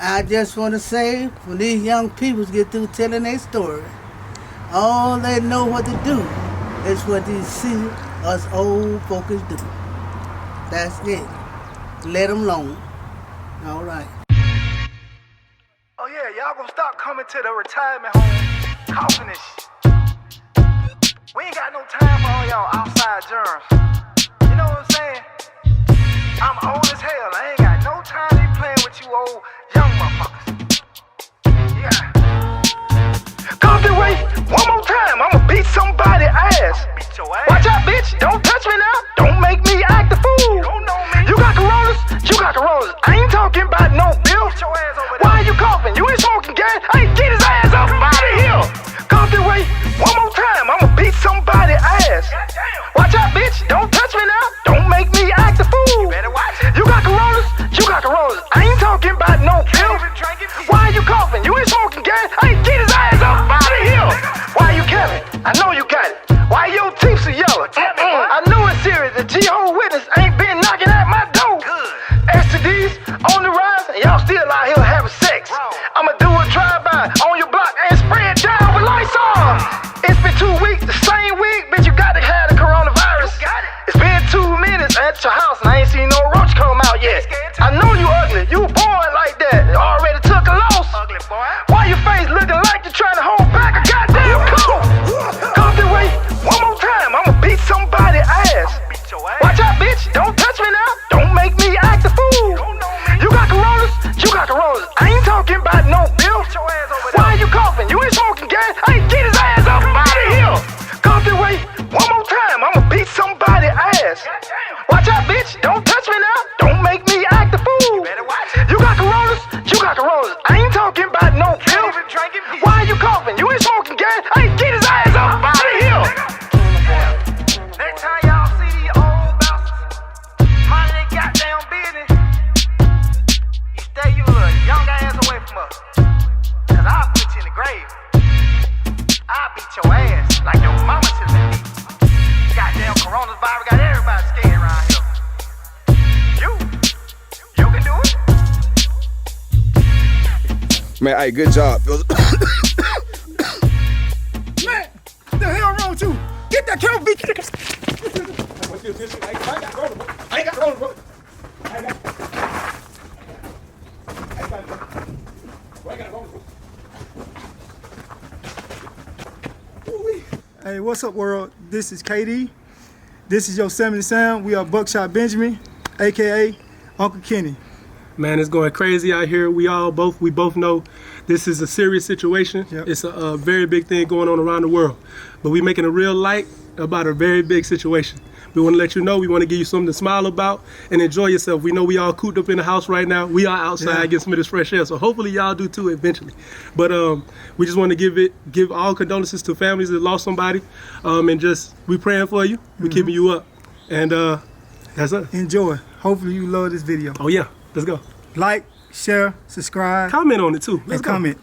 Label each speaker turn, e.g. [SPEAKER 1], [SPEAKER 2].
[SPEAKER 1] I just want to say, when these young people get through telling their story, all they know what to do is what they see us old folks do. That's it. Let them alone. All right.
[SPEAKER 2] Oh yeah, y'all gonna stop coming to the retirement home coughing and shit. We ain't got no time for all y'all outside germs. You know what I'm saying? I'm old as hell. I ain't got no time to be playing with you old young motherfuckers. Yeah. Come this way one more time. I'ma beat somebody's ass. Beat your ass. Watch out, bitch. Don't touch me now. Don't make me act a fool. You don't know me. You got coronas. You got coronas. I ain't talking about no bill. Get your ass over there. Why are you coughing? You ain't smoking gas. Hey, get his ass up out of here. Come this way one more time. I'ma beat somebody's ass. Watch out, bitch. Don't touch me now. Don't make me act a fool. You better watch it. You got coronas. You got coronas. I ain't talking about no pill. Why are you coughing? You ain't smoking gas. Hey, get his ass up out of here. Why you capping? I know you got it. Why your teeth so yellow? I know it's serious. The G.O. witness ain't been knocking at my door. STDs on the rise, and y'all still out here having sex. I'ma do a drive-by on your block and spray it down with Lysol. It's been 2 weeks, the same week, bitch, you gotta have the coronavirus. It's been 2 minutes at your house, and I ain't seen no roach come out yet. I know you ugly, you born like that, you already took a loss. Why your face looking like you're trying to hold back a goddamn coat? Come this way one more time, I'ma beat somebody's ass. Watch out, bitch, don't touch me now. Don't make me act a fool. You got coronas, you got coronas. I ain't talking about no bill. Why are you coughing? You ain't smoking gas. Hey, get his ass up out of here. Come this way one more time, I'ma beat somebody's ass. Watch out, bitch, don't touch me now. Don't make me act a fool. You got coronas, you got coronas. I ain't talking about no bill. Why are you coughing? You ain't smoking gas. Hey, get his ass up out of here. Next time y'all see these old bastards minding their goddamn business, you stay you little young ass away from us. Cause I'll put you in the grave. I'll beat your ass like your mama should have been beat. Goddamn coronavirus got everybody scared around here. You can do it.
[SPEAKER 3] Man, hey, good job.
[SPEAKER 4] Man, what the hell wrong with you? Get that camera, bitch. I ain't got corona, bro. Hey, what's up, world? This is KD. This is Yosemite Sam. We are Buckshot Benjamin, aka Uncle Kenny.
[SPEAKER 5] Man, it's going crazy out here. We both know this is a serious situation.
[SPEAKER 4] Yep.
[SPEAKER 5] It's a very big thing going on around the world. But we're making a real light about a very big situation. We want to let you know, we want to give you something to smile about and enjoy yourself. We know we all cooped up in the house right now. We are outside getting some of this fresh air, so hopefully y'all do too eventually. But we just want to give all condolences to families that lost somebody, and just we praying for you. We keeping you up, and that's it.
[SPEAKER 4] Enjoy. Hopefully you love this video.
[SPEAKER 5] Oh yeah, let's go.
[SPEAKER 4] Like, share, subscribe,
[SPEAKER 5] Comment on it too. Let's
[SPEAKER 4] and
[SPEAKER 5] go.
[SPEAKER 4] comment.